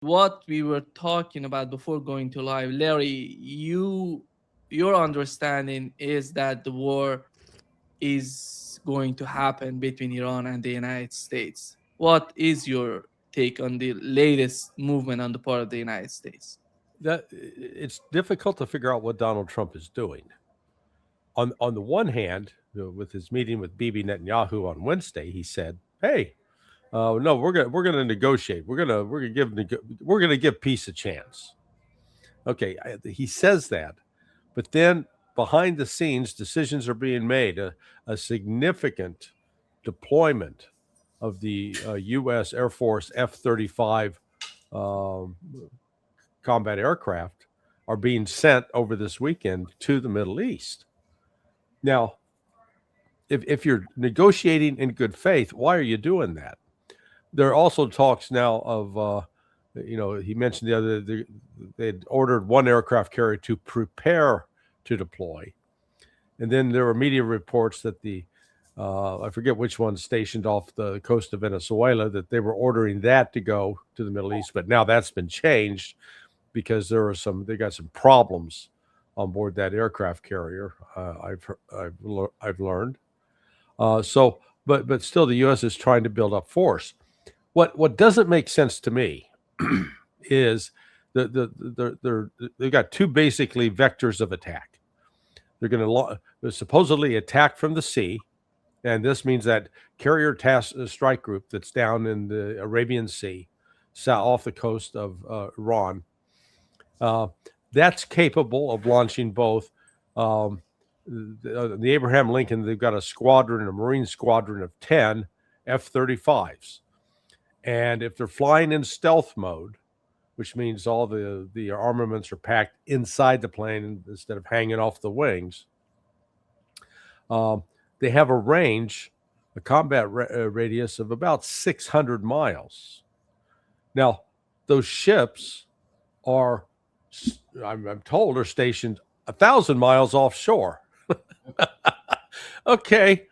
what we were talking about before going to live, Larry, your understanding is that the war is going to happen between Iran and the United States. What is your take on the latest movement on the part of the United States? That it's difficult to figure out what Donald Trump is doing. On the one hand, with his meeting with Bibi Netanyahu on Wednesday, he said, "Hey, no, we're gonna negotiate. We're gonna give peace a chance." Okay, he says that, but then behind the scenes, decisions are being made. A significant deployment of the U.S. Air Force F-35 um, combat aircraft are being sent over this weekend to the Middle East. Now, if you're negotiating in good faith, why are you doing that? There are also talks now of, he mentioned they'd ordered one aircraft carrier to prepare to deploy. And then there were media reports that I forget which one stationed off the coast of Venezuela, that they were ordering that to go to the Middle East. But now that's been changed because they got some problems on board that aircraft carrier. I've learned. But still, the U.S. is trying to build up force. What doesn't make sense to me is they've got two basically vectors of attack. They're supposedly attack from the sea, and this means that carrier task strike group that's down in the Arabian Sea, south off the coast of Iran. That's capable of launching both. The Abraham Lincoln, they've got a Marine squadron of 10 F-35s. And if they're flying in stealth mode, which means all the armaments are packed inside the plane instead of hanging off the wings, they have a combat radius of about 600 miles. Now, those ships are, I'm told, are stationed 1,000 miles offshore. Okay,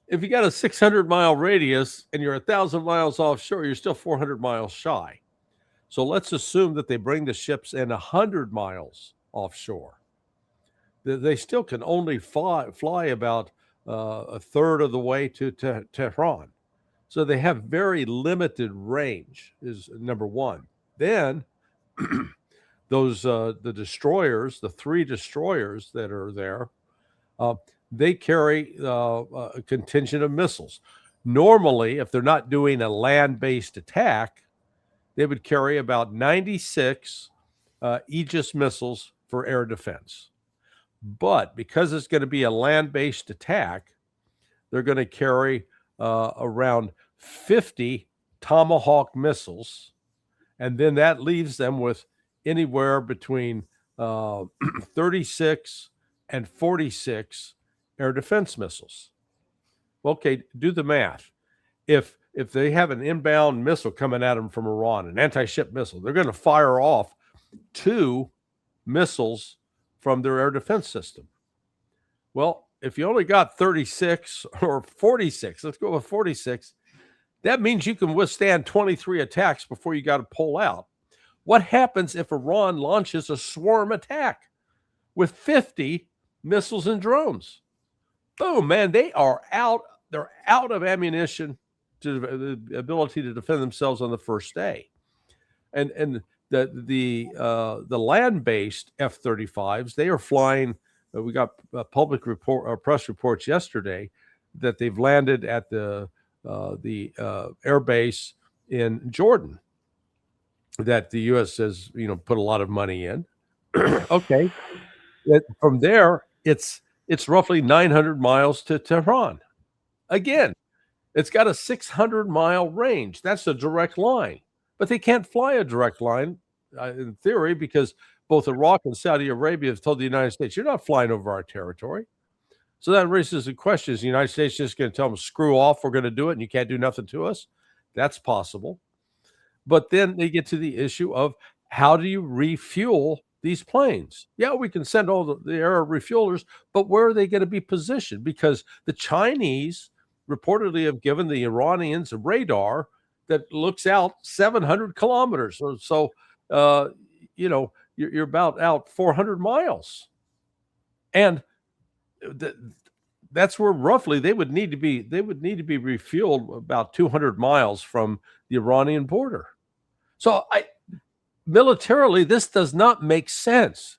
if you got a 600-mile radius and you're 1,000 miles offshore, you're still 400 miles shy. So let's assume that they bring the ships in 100 miles offshore. They still can only fly about a third of the way to Tehran. So they have very limited range, is number one. Then the destroyers, the three destroyers that are there, they carry a contingent of missiles. Normally, if they're not doing a land-based attack, they would carry about 96 Aegis missiles for air defense. But because it's going to be a land-based attack, they're going to carry around 50 Tomahawk missiles, and then that leaves them with anywhere between 36 and 46 air defense missiles. Okay, do the math. If they have an inbound missile coming at them from Iran, an anti-ship missile, they're going to fire off 2 missiles from their air defense system. Well, if you only got 36 or 46, let's go with 46, that means you can withstand 23 attacks before you got to pull out. What happens if Iran launches a swarm attack with 50 missiles and drones? Boom, man, they are out. They're out of ammunition to the ability to defend themselves on the first day. And the land-based F-35s, they are flying. We got public press reports yesterday that they've landed at the air base in Jordan that the U.S. has put a lot of money in. Okay, from there it's roughly 900 miles to Tehran. Again, it's got a 600-mile range. That's a direct line, but they can't fly a direct line in theory because both Iraq and Saudi Arabia have told the United States, you're not flying over our territory. So that raises the question, is the United States just going to tell them, screw off, we're going to do it, and you can't do nothing to us? That's possible. But then they get to the issue of how do you refuel these planes? Yeah, we can send all the air refuelers, but where are they going to be positioned? Because the Chinese reportedly have given the Iranians a radar that looks out 700 kilometers or so. You know, you're about out 400 miles, and that's where roughly they would need to be. They would need to be refueled about 200 miles from the Iranian border. So militarily, this does not make sense.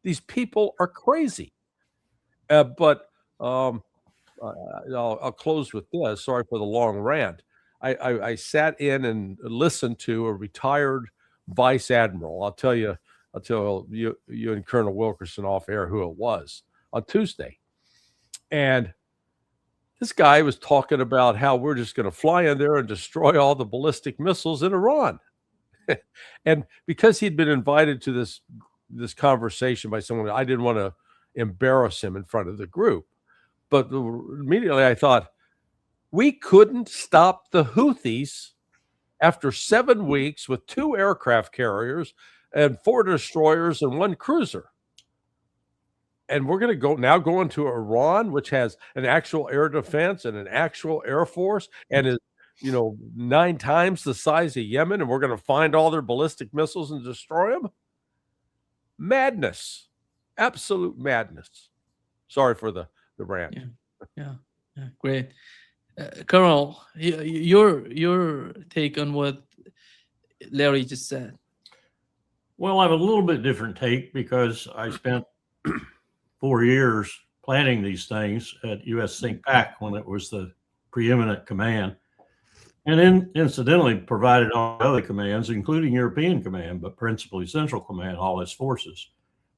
These people are crazy. But I'll close with this. Sorry for the long rant. I sat in and listened to a retired vice admiral. I'll tell you and Colonel Wilkerson off air who it was on Tuesday. And this guy was talking about how we're just going to fly in there and destroy all the ballistic missiles in Iran. And because he'd been invited to this conversation by someone, I didn't want to embarrass him in front of the group. But immediately I thought, we couldn't stop the Houthis after 7 weeks with 2 aircraft carriers and 4 destroyers and 1 cruiser. And we're going to go into Iran, which has an actual air defense and an actual air force and is, 9 times the size of Yemen, and we're going to find all their ballistic missiles and destroy them? Madness. Absolute madness. Sorry for the rant. Yeah. Great. Colonel, your take on what Larry just said. Well, I have a little bit different take because I spent 4 years planning these things at U.S. Think Pac when it was the preeminent command, and then incidentally provided all other commands, including European Command, but principally Central Command, all its forces.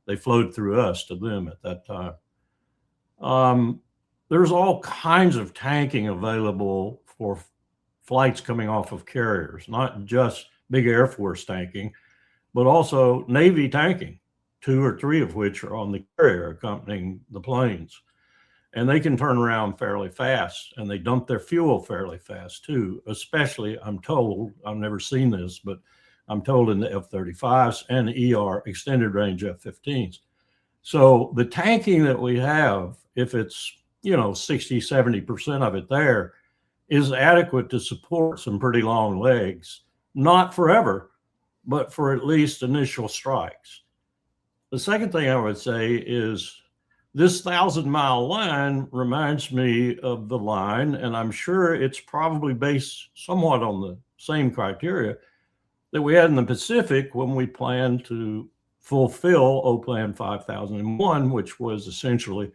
They flowed through us to them at that time. There's all kinds of tanking available for flights coming off of carriers, not just big Air Force tanking, but also Navy tanking, 2 or 3 of which are on the carrier accompanying the planes. And they can turn around fairly fast, and they dump their fuel fairly fast too, especially, I'm told, I've never seen this, but I'm told in the F-35s and the ER extended range F-15s. So the tanking that we have, if it's, 60, 70% of it there, is adequate to support some pretty long legs, not forever, but for at least initial strikes. The second thing I would say is this 1,000-mile line reminds me of the line, and I'm sure it's probably based somewhat on the same criteria that we had in the Pacific when we planned to fulfill OPLAN 5001, which was essentially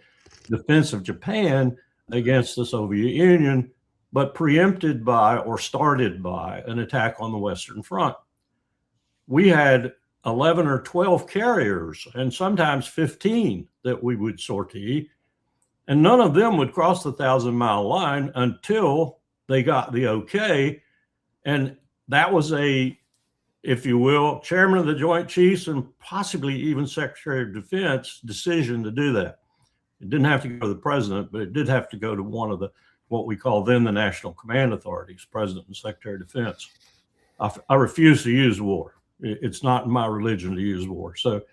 defense of Japan against the Soviet Union, but preempted by or started by an attack on the Western Front. We had 11 or 12 carriers and sometimes 15 that we would sortie, and none of them would cross the 1,000-mile line until they got the okay. And that was a, if you will, Chairman of the Joint Chiefs and possibly even Secretary of Defense decision to do that. It didn't have to go to the president, but it did have to go to one of what we call then the National Command Authorities, President and Secretary of Defense. I refuse to use war. It's not in my religion to use war. So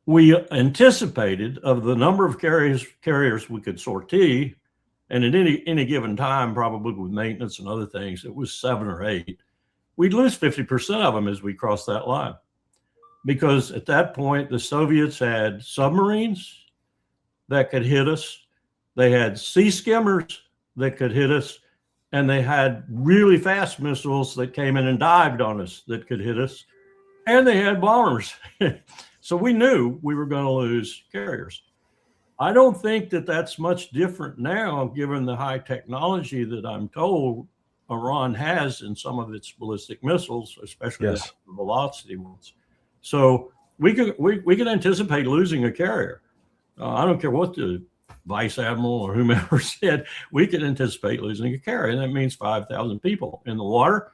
we anticipated of the number of carriers we could sortie, and at any given time, probably with maintenance and other things, it was 7 or 8. We'd lose 50% of them as we crossed that line. Because at that point, the Soviets had submarines that could hit us. They had sea skimmers that could hit us. And they had really fast missiles that came in and dived on us that could hit us. And they had bombers. So we knew we were going to lose carriers. I don't think that that's much different now, given the high technology that I'm told Iran has in some of its ballistic missiles, especially the velocity ones. So we can anticipate losing a carrier. I don't care what the vice admiral or whomever said, we can anticipate losing a carrier. And that means 5,000 people in the water.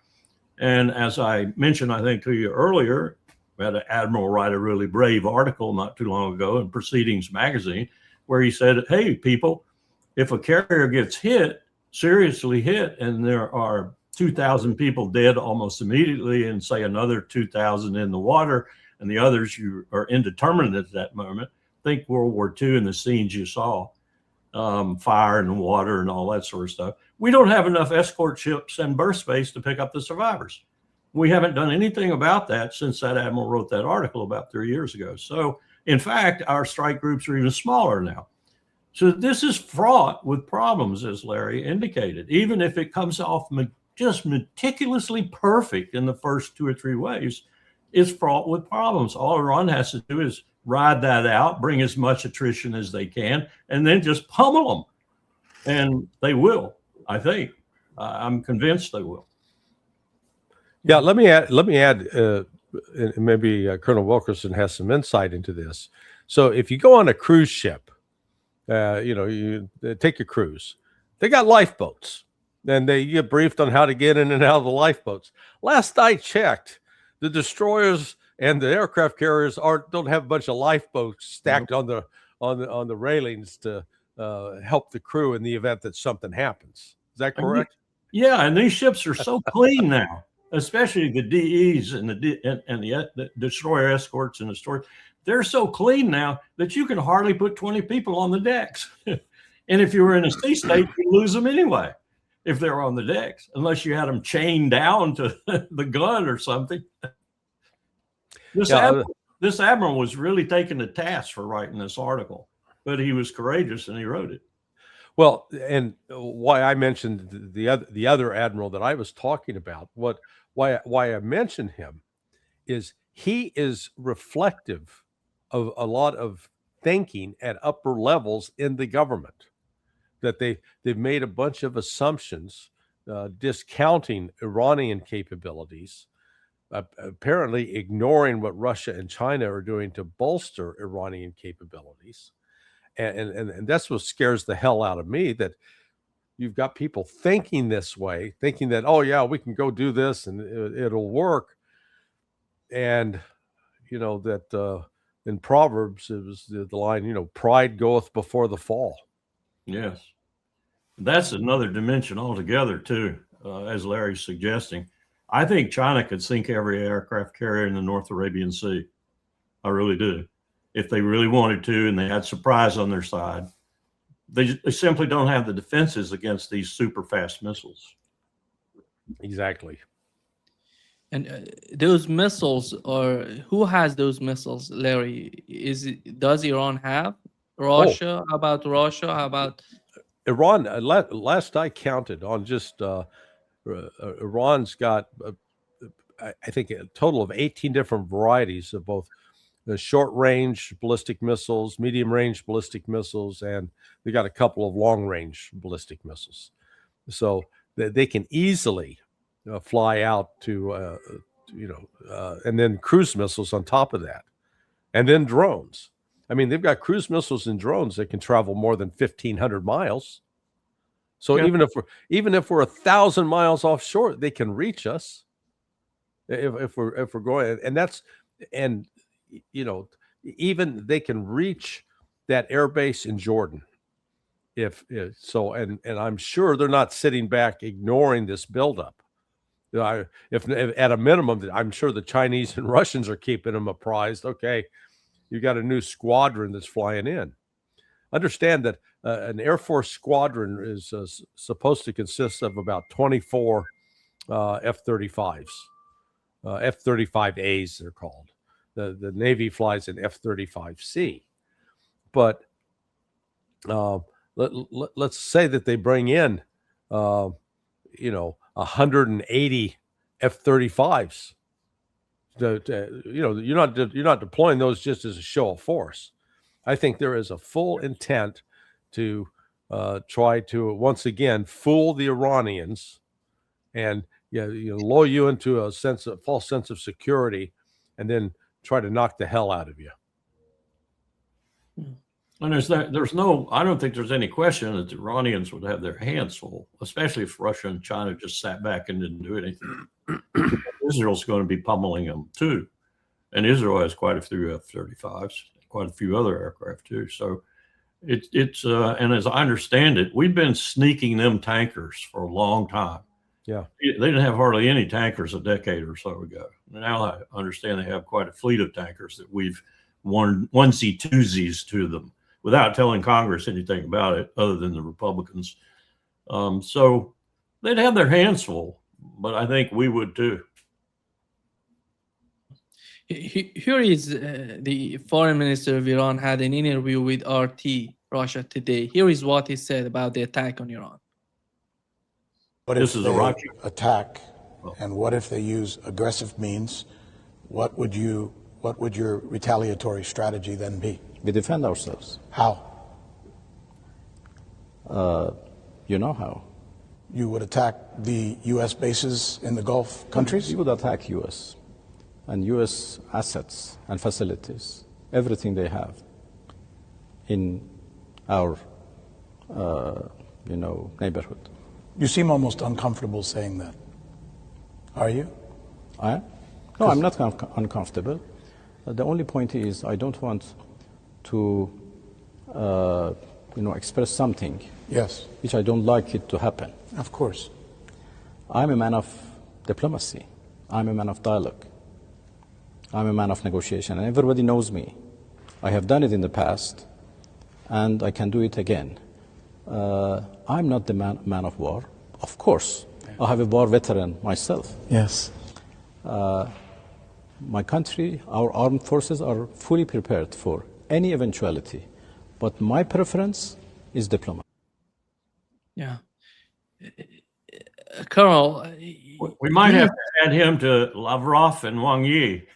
And as I mentioned, I think to you earlier, we had an admiral write a really brave article not too long ago in Proceedings magazine, where he said, hey, people, if a carrier gets hit, seriously hit, and there are 2,000 people dead almost immediately, and say another 2,000 in the water, and the others you are indeterminate at that moment. Think World War II and the scenes you saw. fire and water and all that sort of stuff. We don't have enough escort ships and berth space to pick up the survivors. We haven't done anything about that since that admiral wrote that article about 3 years ago. So, in fact, our strike groups are even smaller now. So this is fraught with problems, as Larry indicated. Even if it comes off just meticulously perfect in the first 2 or 3 waves, it's fraught with problems. All Iran has to do is ride that out, bring as much attrition as they can, and then just pummel them. And they will, I think. I'm convinced they will. Yeah, let me add. Maybe Colonel Wilkerson has some insight into this. So if you go on a cruise ship, you take a cruise, they got lifeboats, and they get briefed on how to get in and out of the lifeboats. Last I checked, the destroyers and the aircraft carriers don't have a bunch of lifeboats stacked on the railings to help the crew in the event that something happens. Is that correct? Yeah, and these ships are so clean now, especially the DEs and the destroyer escorts and destroyers. They're so clean now that you can hardly put 20 people on the decks. And if you were in a sea state, you lose them anyway if they're on the decks, unless you had them chained down to the gun or something. This admiral was really taken to task for writing this article, but he was courageous and he wrote it. Well, and why I mentioned the other admiral that I was talking about, why I mentioned him is he is reflective of a lot of thinking at upper levels in the government, that they've made a bunch of assumptions, discounting Iranian capabilities, apparently ignoring what Russia and China are doing to bolster Iranian capabilities. And that's what scares the hell out of me, that you've got people thinking this way, thinking that, oh yeah, we can go do this and it'll work. And that in Proverbs, it was the line, pride goeth before the fall. Yes. That's another dimension altogether too, as Larry's suggesting. I think China could sink every aircraft carrier in the North Arabian Sea. I really do. If they really wanted to and they had surprise on their side. They simply don't have the defenses against these super fast missiles. Exactly. And those missiles, or who has those missiles, Larry? Does Iran have? Russia? How about Russia? How about Iran? Last I counted on just Iran's got, I think, a total of 18 different varieties of both the short-range ballistic missiles, medium-range ballistic missiles, and they got a couple of long-range ballistic missiles. So they can easily fly out to, and then cruise missiles on top of that, and then drones. I mean, they've got cruise missiles and drones that can travel more than 1,500 miles. So yeah, even if we're 1,000 miles offshore, they can reach us if we're going, and even they can reach that air base in Jordan. If so, and I'm sure they're not sitting back ignoring this buildup. If at a minimum, I'm sure the Chinese and Russians are keeping them apprised. Okay, you got a new squadron that's flying in. Understand that an Air Force squadron is supposed to consist of about 24 F-35s, F-35As they're called. The Navy flies an F-35C. But let's say that they bring in, 180 F-35s. You're not deploying those just as a show of force. I think there is a full intent to try to once again fool the Iranians and lull you into a false sense of security, and then try to knock the hell out of you. And I don't think there's any question that the Iranians would have their hands full, especially if Russia and China just sat back and didn't do anything. Israel's going to be pummeling them too. And Israel has quite a few F-35s, quite a few other aircraft too. So it's and as I understand it, we've been sneaking them tankers for a long time. Yeah. They didn't have hardly any tankers a decade or so ago. Now I understand they have quite a fleet of tankers that we've onesie twosies to them. without telling Congress anything about it other than the Republicans. So they'd have their hands full, but I think we would too. Here is the foreign minister of Iran had an interview with RT Russia Today. Here is what he said about the attack on Iran. What This if is a they Rocky attack, and what if they use aggressive means? What would your retaliatory strategy then be? We defend ourselves. How? You know how. You would attack the U.S. bases in the Gulf countries? We would attack U.S. and U.S. assets and facilities, everything they have in our, neighborhood. You seem almost uncomfortable saying that. Are you? I am? No, I'm not uncomfortable. The only point is I don't want to, express something. Yes. Which I don't like it to happen. Of course. I'm a man of diplomacy. I'm a man of dialogue. I'm a man of negotiation, and everybody knows me. I have done it in the past, and I can do it again. I'm not the man of war. Of course, I have a war veteran myself. Yes. My country, our armed forces are fully prepared for any eventuality, but my preference is diplomacy. Yeah. Colonel, We might have to add him to Lavrov and Wang Yi.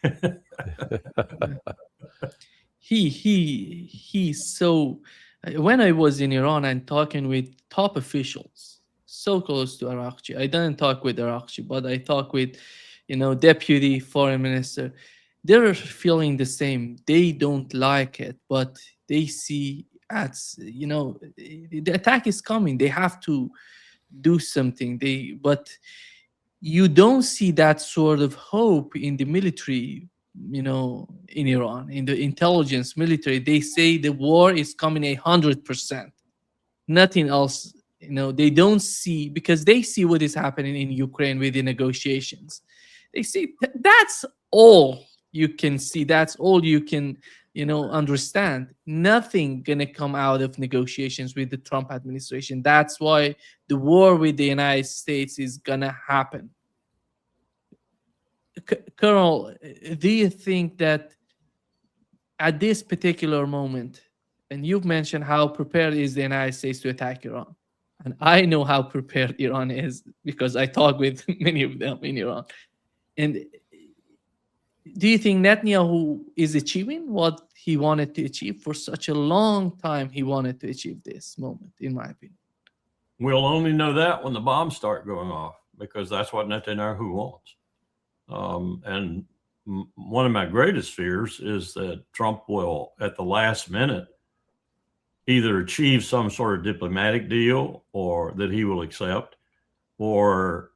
he's so. When I was in Iran and talking with top officials, so close to Arakchi, I didn't talk with Arakchi, but I talked with, deputy foreign minister. They're feeling the same. They don't like it, but they see the attack is coming. They have to do something. But you don't see that sort of hope in the military, in Iran, in the intelligence military. They say the war is coming 100%. Nothing else, they don't see, because they see what is happening in Ukraine with the negotiations. They see that's all you can see. That's all you can, understand. Nothing gonna come out of negotiations with the Trump administration. That's why the war with the United States is gonna happen. Colonel, do you think that at this particular moment, and you've mentioned how prepared is the United States to attack Iran, and I know how prepared Iran is because I talk with many of them in Iran, and do you think Netanyahu is achieving what he wanted to achieve for such a long time? He wanted to achieve this moment, in my opinion. We'll only know that when the bombs start going off, because that's what Netanyahu wants. And one of my greatest fears is that Trump will, at the last minute, either achieve some sort of diplomatic deal or that he will accept, or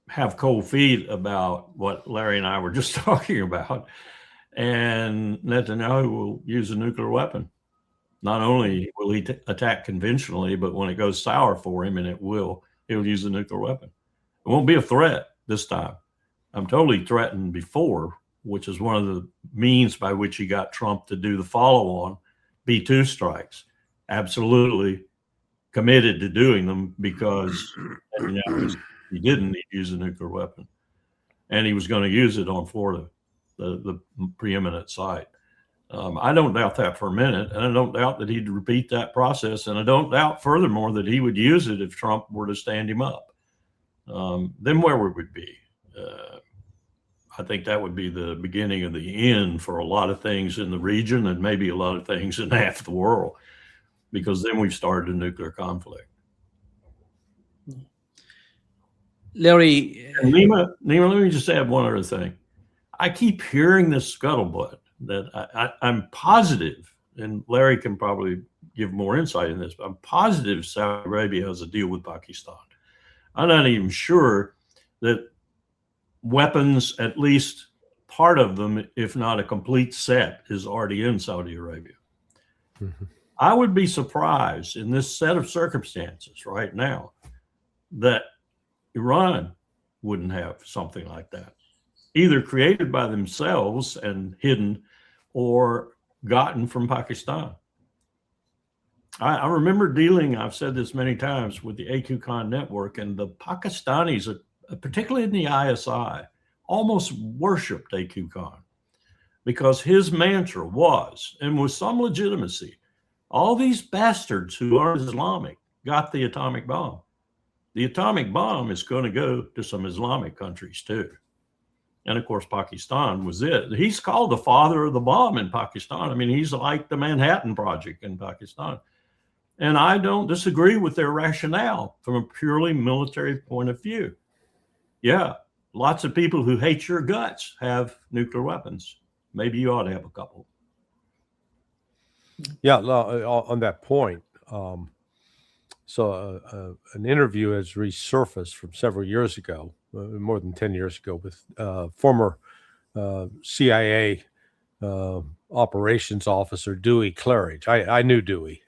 have cold feet about what Larry and I were just talking about. And Netanyahu will use a nuclear weapon. Not only will he attack conventionally, but when it goes sour for him, and he'll use a nuclear weapon. It won't be a threat this time. I'm totally threatened before, which is one of the means by which he got Trump to do the follow-on B-2 strikes. Absolutely committed to doing them, because if he didn't, he'd use a nuclear weapon. And he was going to use it on Florida, the preeminent site. I don't doubt that for a minute, and I don't doubt that he'd repeat that process, and I don't doubt, furthermore, that he would use it if Trump were to stand him up. Then where would we be? I think that would be the beginning of the end for a lot of things in the region, and maybe a lot of things in half the world, because then we've started a nuclear conflict. Larry, Nima, let me just add one other thing. I keep hearing this scuttlebutt that I'm positive, and Larry can probably give more insight in this, but I'm positive Saudi Arabia has a deal with Pakistan. I'm not even sure that weapons, at least part of them, if not a complete set, is already in Saudi Arabia. Mm-hmm. I would be surprised in this set of circumstances right now that Iran wouldn't have something like that, either created by themselves and hidden, or gotten from Pakistan. I remember dealing, I've said this many times, with the A2Con network, and the Pakistanis, particularly in the ISI, almost worshipped A2Con because his mantra was, and with some legitimacy, all these bastards who aren't Islamic got the atomic bomb. The atomic bomb is going to go to some Islamic countries too. And of course, Pakistan was it. He's called the father of the bomb in Pakistan. I mean, he's like the Manhattan Project in Pakistan. And I don't disagree with their rationale from a purely military point of view. Yeah, lots of people who hate your guts have nuclear weapons. Maybe you ought to have a couple. Yeah, on that point. So an interview has resurfaced from several years ago, more than 10 years ago, with former CIA operations officer Dewey Claridge. I knew Dewey.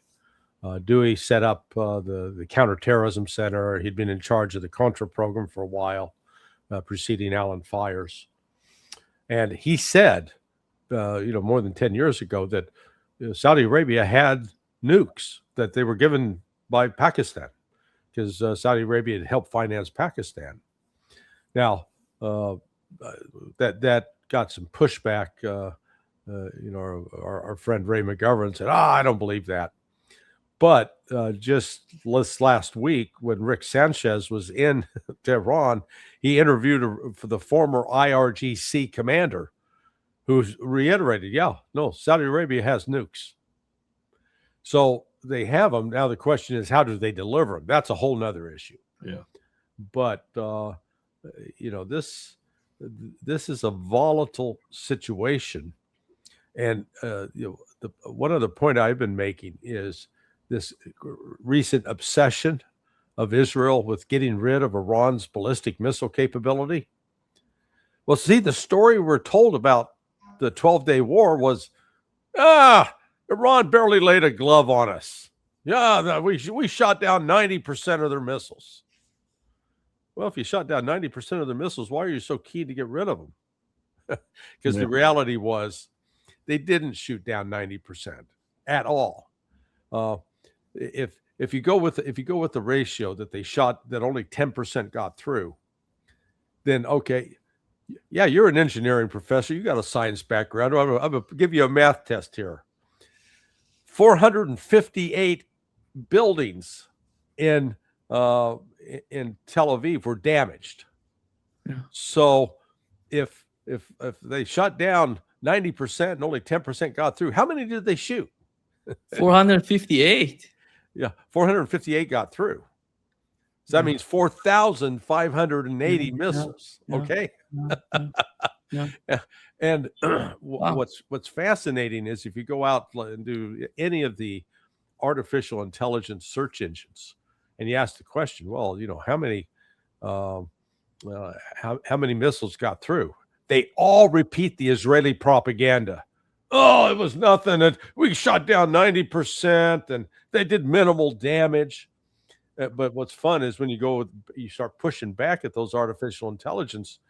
Dewey set up the Counterterrorism Center. He'd been in charge of the Contra program for a while, preceding Alan Fires. And he said, more than 10 years ago, that Saudi Arabia had nukes that they were given by Pakistan, because Saudi Arabia had helped finance Pakistan. Now, that got some pushback. Our friend Ray McGovern said, I don't believe that. But just last week, when Rick Sanchez was in Tehran, he interviewed for the former IRGC commander, who reiterated, Saudi Arabia has nukes. So they have them. Now the question is, how do they deliver them? That's a whole nother issue. Yeah. But, this is a volatile situation. And, one other point I've been making is this recent obsession of Israel with getting rid of Iran's ballistic missile capability. Well, see, the story we're told about the 12-day war was, Iran barely laid a glove on us. Yeah, we shot down 90% of their missiles. Well, if you shot down 90% of their missiles, why are you so keen to get rid of them? Because the reality was they didn't shoot down 90% at all. If you go with the ratio that they shot, that only 10% got through, then okay, yeah, you're an engineering professor. You got a science background. I'm gonna give you a math test here. 458 buildings in Tel Aviv were damaged. Yeah. So if they shot down 90% and only 10% got through, how many did they shoot? 458. Yeah, 458 got through. So that means 4,580 missiles. Yeah. Okay. Yeah. And Wow. what's fascinating is if you go out and do any of the artificial intelligence search engines, and you ask the question, well, how many missiles got through? They all repeat the Israeli propaganda. Oh, it was nothing. And we shot down 90%, and they did minimal damage. But what's fun is when you start pushing back at those artificial intelligence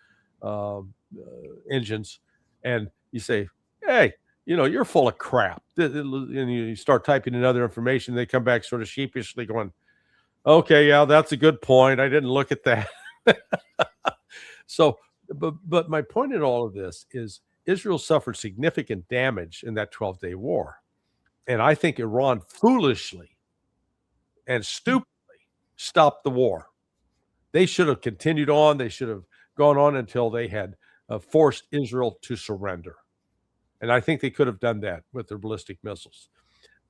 engines, and you say, hey, you're full of crap. And you start typing in other information. They come back sort of sheepishly going, okay, yeah, that's a good point. I didn't look at that. So, but my point in all of this is Israel suffered significant damage in that 12-day war. And I think Iran foolishly and stupidly stopped the war. They should have continued on. They should have gone on until they had forced Israel to surrender. And I think they could have done that with their ballistic missiles.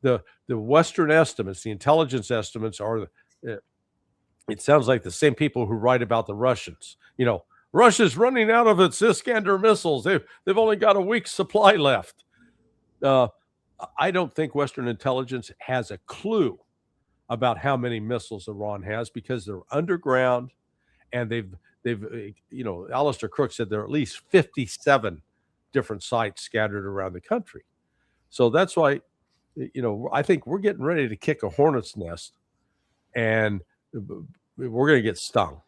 The Western estimates, the intelligence estimates are, it sounds like the same people who write about the Russians. Russia's running out of its Iskander missiles. They've only got a week's supply left. I don't think Western intelligence has a clue about how many missiles Iran has, because they're underground, and they've Alistair Crook said there are at least 57 different sites scattered around the country. So that's why, I think we're getting ready to kick a hornet's nest, and we're going to get stung.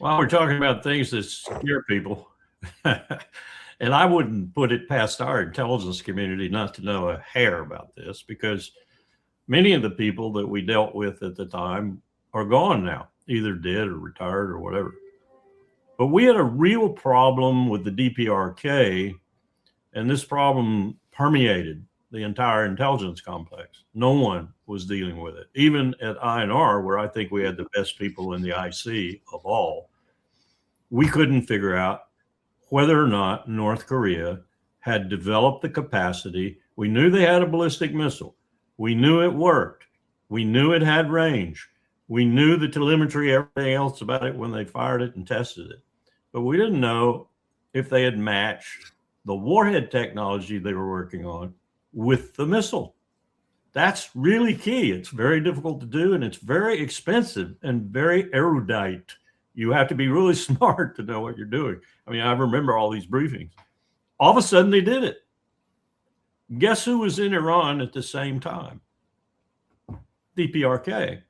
Well, we're talking about things that scare people. And I wouldn't put it past our intelligence community not to know a hair about this, because many of the people that we dealt with at the time are gone now, either dead or retired or whatever. But we had a real problem with the DPRK, and this problem permeated the entire intelligence complex. No one was dealing with it. Even at INR, where I think we had the best people in the IC of all, we couldn't figure out whether or not North Korea had developed the capacity. We knew they had a ballistic missile. We knew it worked. We knew it had range. We knew the telemetry, everything else about it when they fired it and tested it. But we didn't know if they had matched the warhead technology they were working on with the missile. That's really key. It's very difficult to do, and it's very expensive and very erudite. You have to be really smart to know what you're doing. I mean, I remember all these briefings. All of a sudden, they did it. Guess who was in Iran at the same time? DPRK.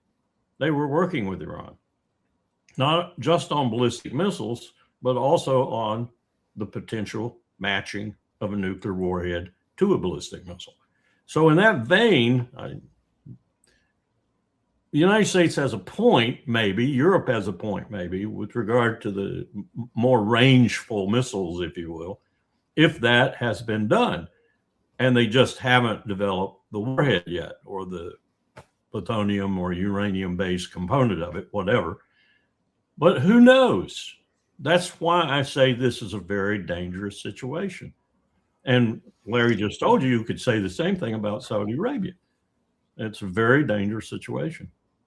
They were working with Iran, not just on ballistic missiles, but also on the potential matching of a nuclear warhead to a ballistic missile. So in that vein, the United States has a point, maybe, Europe has a point, maybe, with regard to the more rangeful missiles, if you will, if that has been done. And they just haven't developed the warhead yet, or the plutonium or uranium-based component of it, whatever. But who knows? That's why I say this is a very dangerous situation. And Larry just told you, you could say the same thing about Saudi Arabia. It's a very dangerous situation.